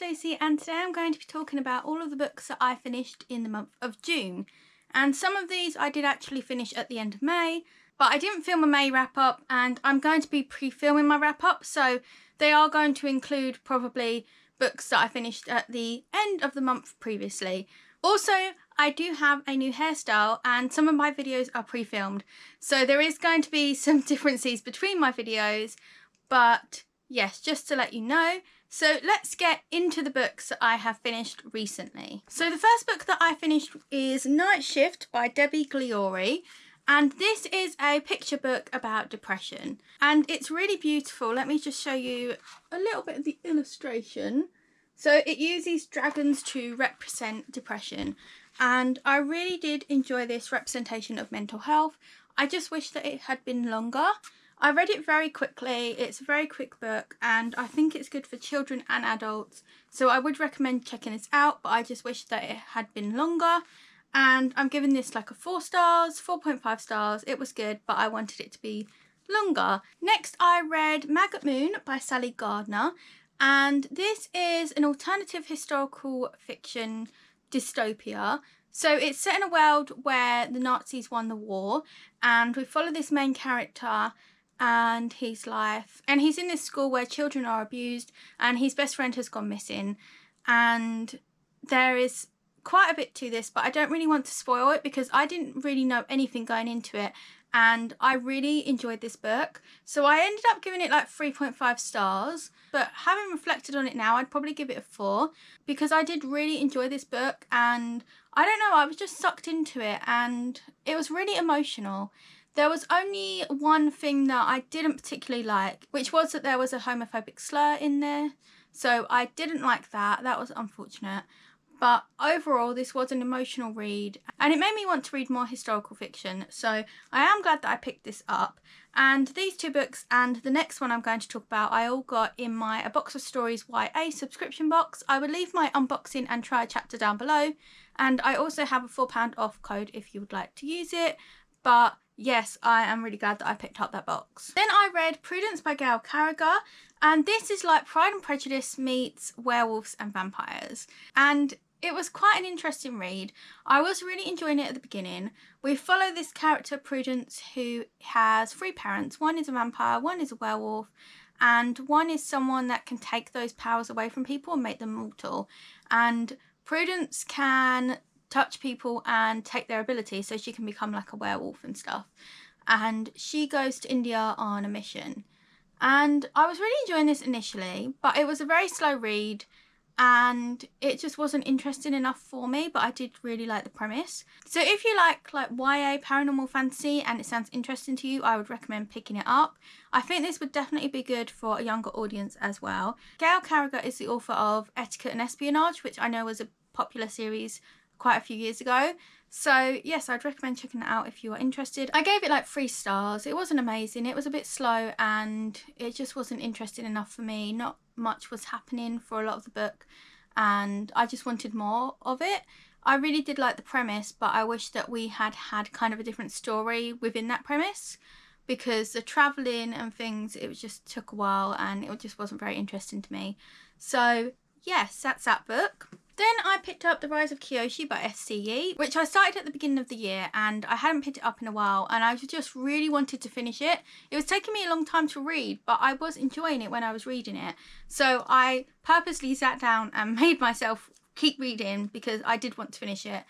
Lucy, and today I'm going to be talking about all of the books that I finished in the month of June. And some of these I did actually finish at the end of May, but I didn't film a May wrap up, and I'm going to be pre-filming my wrap up, so they are going to include probably books that I finished at the end of the month previously. Also, I do have a new hairstyle and some of my videos are pre-filmed, so there is going to be some differences between my videos, but yes, just to let you know. So let's get into the books that I have finished recently. So the first book that I finished is Night Shift by Debbie Gliori. And this is a picture book about depression. And it's really beautiful. Let me just show you a little bit of the illustration. So it uses dragons to represent depression. And I really did enjoy this representation of mental health. I just wish that it had been longer. I read it very quickly. It's a very quick book and I think it's good for children and adults. So I would recommend checking this out, but I just wish that it had been longer. And I'm giving this like a 4 stars, 4.5 stars. It was good, but I wanted it to be longer. Next, I read Maggot Moon by Sally Gardner. And this is an alternative historical fiction dystopia. So it's set in a world where the Nazis won the war, and we follow this main character and his life, and he's in this school where children are abused and his best friend has gone missing, and there is quite a bit to this, but I don't really want to spoil it because I didn't really know anything going into it, and I really enjoyed this book. So I ended up giving it like 3.5 stars, but having reflected on it now, I'd probably give it a 4 because I did really enjoy this book, and I don't know, I was just sucked into it and it was really emotional. There was only one thing that I didn't particularly like, which was that there was a homophobic slur in there. So I didn't like that. That was unfortunate. But overall, this was an emotional read and it made me want to read more historical fiction. So I am glad that I picked this up. And these two books and the next one I'm going to talk about, I all got in my A Box of Stories YA subscription box. I would leave my unboxing and try chapter down below. And I also have a £4 off code if you would like to use it. But yes, I am really glad that I picked up that box. Then I read Prudence by Gail Carriger, and this is like Pride and Prejudice meets werewolves and vampires. And it was quite an interesting read. I was really enjoying it at the beginning. We follow this character Prudence who has 3 parents. One is a vampire, one is a werewolf, and one is someone that can take those powers away from people and make them mortal. And Prudence can touch people and take their ability, so she can become like a werewolf and stuff. And she goes to India on a mission. And I was really enjoying this initially, but it was a very slow read and it just wasn't interesting enough for me, but I did really like the premise. So if you like YA paranormal fantasy and it sounds interesting to you, I would recommend picking it up. I think this would definitely be good for a younger audience as well. Gail Carriger is the author of Etiquette and Espionage, which I know was a popular series quite a few years ago. So yes, I'd recommend checking it out if you are interested. I gave it like 3 stars. It wasn't amazing. It was a bit slow and it just wasn't interesting enough for me. Not much was happening for a lot of the book and I just wanted more of it. I really did like the premise, but I wish that we had had kind of a different story within that premise, because the travelling and things, it just took a while and it just wasn't very interesting to me. So yes, that's that book. Then I picked up The Rise of Kyoshi by SCE, which I started at the beginning of the year and I hadn't picked it up in a while and I just really wanted to finish it. It was taking me a long time to read, but I was enjoying it when I was reading it. So I purposely sat down and made myself keep reading because I did want to finish it.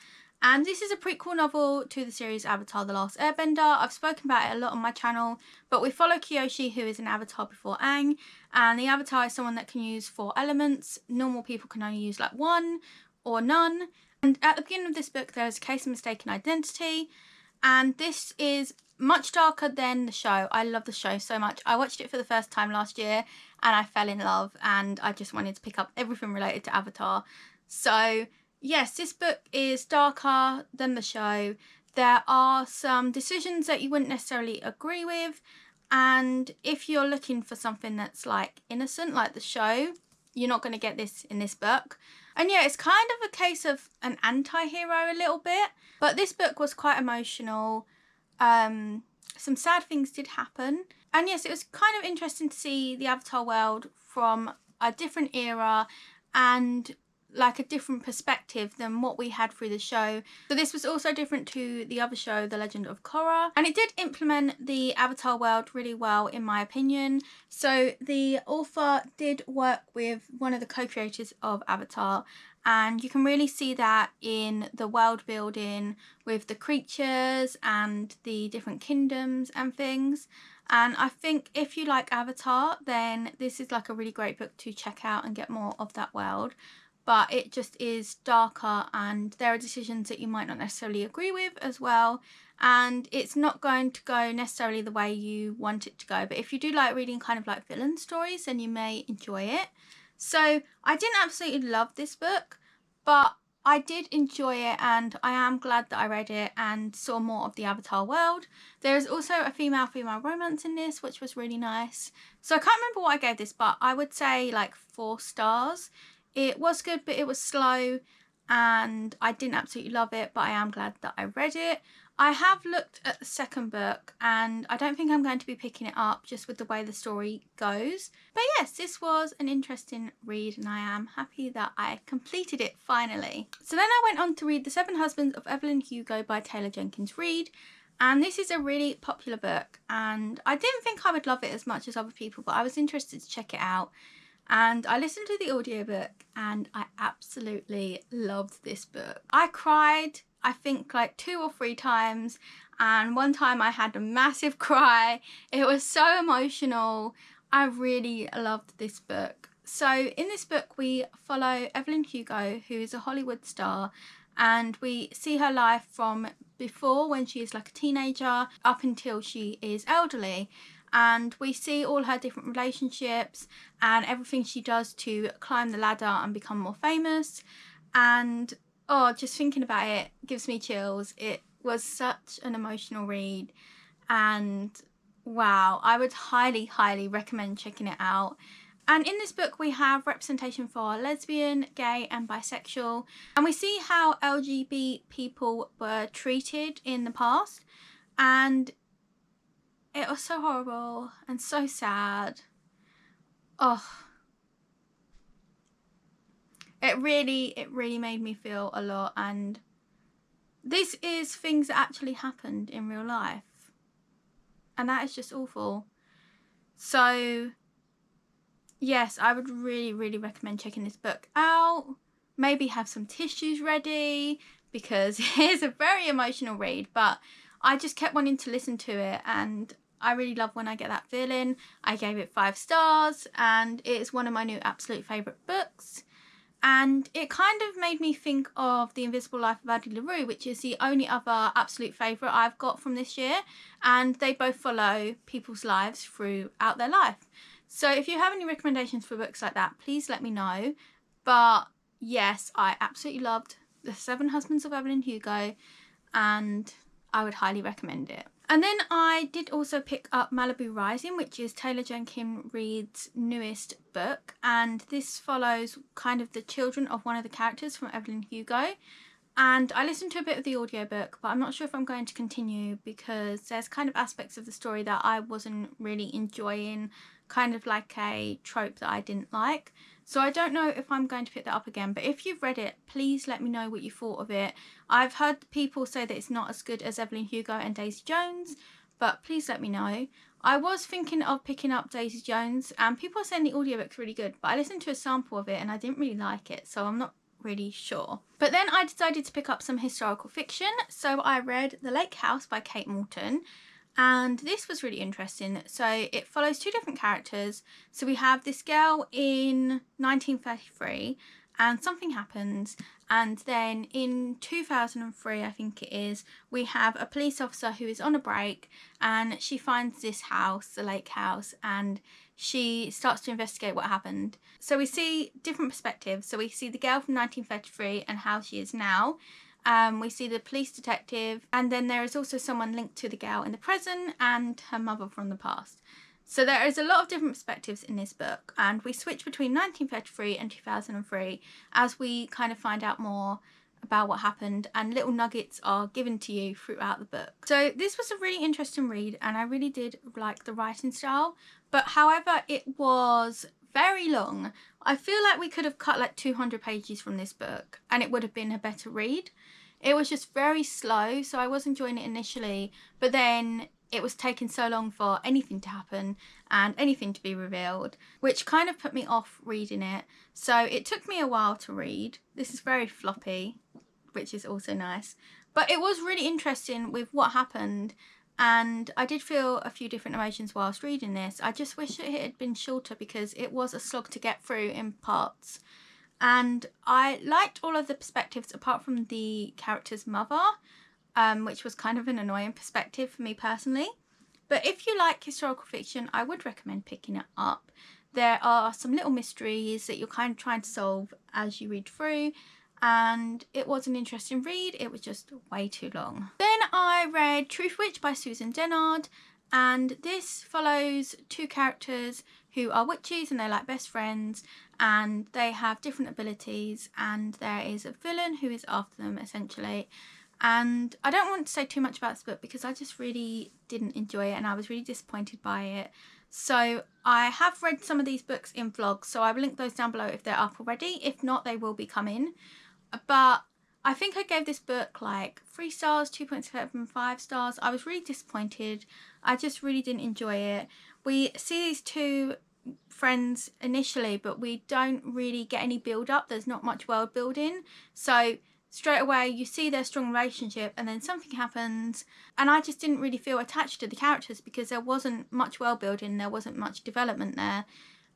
And this is a prequel novel to the series Avatar: The Last Airbender. I've spoken about it a lot on my channel, but we follow Kyoshi, who is an avatar before Aang, and the avatar is someone that can use 4 elements. Normal people can only use like 1 or none. And at the beginning of this book, there is a case of mistaken identity, and this is much darker than the show. I love the show so much. I watched it for the first time last year and I fell in love and I just wanted to pick up everything related to Avatar. So yes, this book is darker than the show. There are some decisions that you wouldn't necessarily agree with, and if you're looking for something that's like innocent like the show, you're not going to get this in this book. And yeah, it's kind of a case of an anti-hero a little bit, but this book was quite emotional. Some sad things did happen, and yes, it was kind of interesting to see the Avatar world from a different era and like a different perspective than what we had through the show. So this was also different to the other show, The Legend of Korra, and it did implement the Avatar world really well in my opinion. So the author did work with one of the co-creators of Avatar, and you can really see that in the world building with the creatures and the different kingdoms and things. And I think if you like Avatar, then this is like a really great book to check out and get more of that world. But it just is darker, and there are decisions that you might not necessarily agree with as well, and it's not going to go necessarily the way you want it to go. But if you do like reading kind of like villain stories, then you may enjoy it. So I didn't absolutely love this book, but I did enjoy it, and I am glad that I read it and saw more of the Avatar world. There is also a female-female romance in this, which was really nice. So I can't remember what I gave this, but I would say like 4 stars. It was good, but it was slow, and I didn't absolutely love it, but I am glad that I read it. I have looked at the second book, and I don't think I'm going to be picking it up just with the way the story goes. But yes, this was an interesting read, and I am happy that I completed it finally. So then I went on to read The 7 Husbands of Evelyn Hugo by Taylor Jenkins Reid. And this is a really popular book, and I didn't think I would love it as much as other people, but I was interested to check it out. And I listened to the audiobook, and I absolutely loved this book. I cried, I think like 2 or 3 times, and one time I had a massive cry. It was so emotional. I really loved this book. So in this book we follow Evelyn Hugo, who is a Hollywood star, and we see her life from before, when she is like a teenager, up until she is elderly. And we see all her different relationships and everything she does to climb the ladder and become more famous. And oh, just thinking about it gives me chills. It was such an emotional read, and wow, I would highly recommend checking it out. And in this book we have representation for lesbian, gay and bisexual, and we see how LGBT people were treated in the past, and it was so horrible and so sad. Oh, it really made me feel a lot, and this is things that actually happened in real life, and that is just awful. So yes, I would really recommend checking this book out. Maybe have some tissues ready, because it is a very emotional read, but I just kept wanting to listen to it, and I really love when I get that feeling. I gave it 5 stars, and it's one of my new absolute favourite books. And it kind of made me think of The Invisible Life of Addie LaRue, which is the only other absolute favourite I've got from this year. And they both follow people's lives throughout their life. So if you have any recommendations for books like that, please let me know. But yes, I absolutely loved The 7 Husbands of Evelyn Hugo, and I would highly recommend it. And then I did also pick up Malibu Rising, which is Taylor Jenkins Reid's newest book, and this follows kind of the children of one of the characters from Evelyn Hugo. And I listened to a bit of the audiobook, but I'm not sure if I'm going to continue, because there's kind of aspects of the story that I wasn't really enjoying, kind of like a trope that I didn't like. So I don't know if I'm going to pick that up again, but if you've read it, please let me know what you thought of it. I've heard people say that it's not as good as Evelyn Hugo and Daisy Jones, but please let me know. I was thinking of picking up Daisy Jones, and people are saying the audiobook's really good, but I listened to a sample of it and I didn't really like it, so I'm not really sure. But then I decided to pick up some historical fiction, so I read The Lake House by Kate Morton. And this was really interesting. So it follows 2 different characters. So we have this girl in 1933, and something happens, and then in 2003, I think it is, we have a police officer who is on a break, and she finds this house, the lake house, and she starts to investigate what happened. So we see different perspectives. So we see the girl from 1933 and how she is now. We see the police detective, and then there is also someone linked to the girl in the present and her mother from the past. So there is a lot of different perspectives in this book, and we switch between 1933 and 2003 as we kind of find out more about what happened, and little nuggets are given to you throughout the book. So this was a really interesting read, and I really did like the writing style, but however it was very long. I feel like we could have cut like 200 pages from this book and it would have been a better read. It was just very slow, so I was enjoying it initially, but then it was taking so long for anything to happen and anything to be revealed, which kind of put me off reading it. So it took me a while to read. This is very floppy, which is also nice. But it was really interesting with what happened, and I did feel a few different emotions whilst reading this. I just wish it had been shorter because it was a slog to get through in parts. And I liked all of the perspectives apart from the character's mother, which was kind of an annoying perspective for me personally. But if you like historical fiction, I would recommend picking it up. There are some little mysteries that you're kind of trying to solve as you read through, and it was an interesting read. It was just way too long. Then I read Truthwitch by Susan Dennard, and this follows two characters who are witches and they're like best friends, and they have different abilities, and there is a villain who is after them essentially. And I don't want to say too much about this book because I just really didn't enjoy it and I was really disappointed by it. So I have read some of these books in vlogs, so I will link those down below if they're up already. If not, they will be coming. But I think I gave this book like 3 stars, 2.75 stars. I was really disappointed. I just really didn't enjoy it. We see these two friends initially, but we don't really get any build up. There's not much world building. So straight away you see their strong relationship and then something happens, and I just didn't really feel attached to the characters because there wasn't much world building, there wasn't much development there,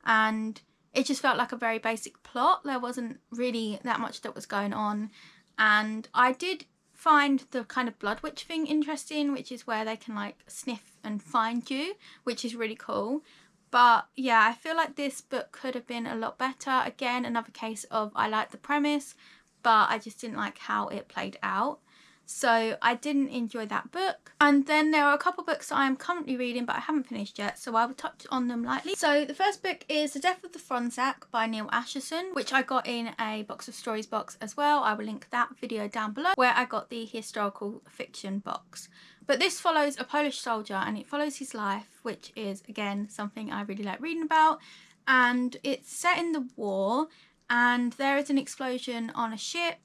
and it just felt like a very basic plot. There wasn't really that much that was going on. And I did find the kind of blood witch thing interesting, which is where they can like sniff and find you, which is really cool. But yeah, I feel like this book could have been a lot better. Again, another case of I liked the premise, but I just didn't like how it played out. So I didn't enjoy that book. And then there are a couple books that I am currently reading but I haven't finished yet, so I will touch on them lightly. So the first book is The Death of the Thefronzak by Neil Asherson, which I got in a Box of Stories box as well. I will link that video down below where I got the historical fiction box. But this follows a Polish soldier and it follows his life, which is again something I really like reading about. And it's set in the war and there is an explosion on a ship,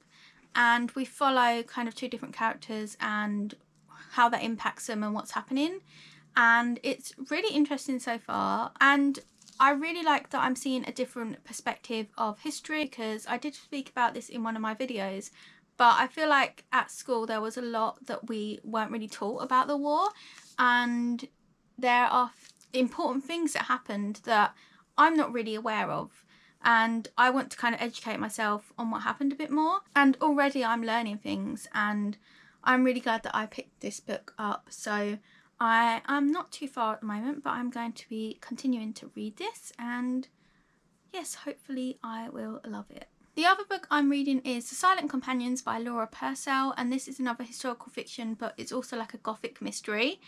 and we follow kind of two different characters and how that impacts them and what's happening. And it's really interesting so far, and I really like that I'm seeing a different perspective of history, because I did speak about this in one of my videos, but I feel like at school there was a lot that we weren't really taught about the war, and there are important things that happened that I'm not really aware of. And I want to kind of educate myself on what happened a bit more. And already I'm learning things, and I'm really glad that I picked this book up. So I'm not too far at the moment, but I'm going to be continuing to read this, and yes, hopefully I will love it. The other book I'm reading is The Silent Companions by Laura Purcell, and this is another historical fiction, but it's also like a gothic mystery.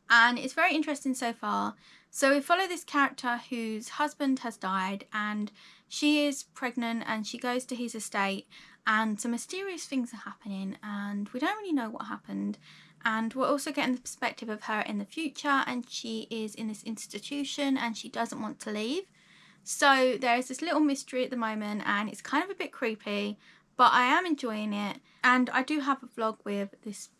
And it's very interesting so far. So we follow this character whose husband has died, and she is pregnant, and she goes to his estate, and some mysterious things are happening and we don't really know what happened. And we're also getting the perspective of her in the future, and she is in this institution and she doesn't want to leave. So there's this little mystery at the moment, and it's kind of a bit creepy, but I am enjoying it. And I do have a vlog with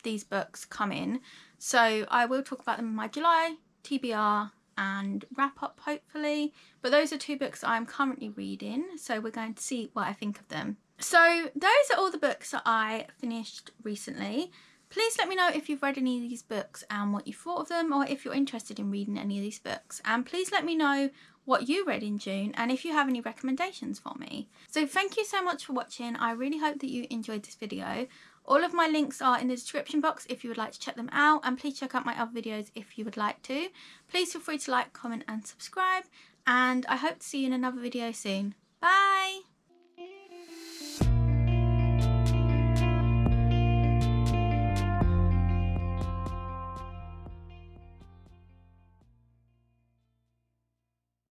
these books coming, so I will talk about them in my July TBR and wrap up hopefully. But those are two books I'm currently reading, so we're going to see what I think of them. So those are all the books that I finished recently. Please let me know if you've read any of these books and what you thought of them, or if you're interested in reading any of these books. And please let me know what you read in June and if you have any recommendations for me. So thank you so much for watching. I really hope that you enjoyed this video. All of my links are in the description box if you would like to check them out, and please check out my other videos if you would like to. Please feel free to like, comment and subscribe, and I hope to see you in another video soon. Bye!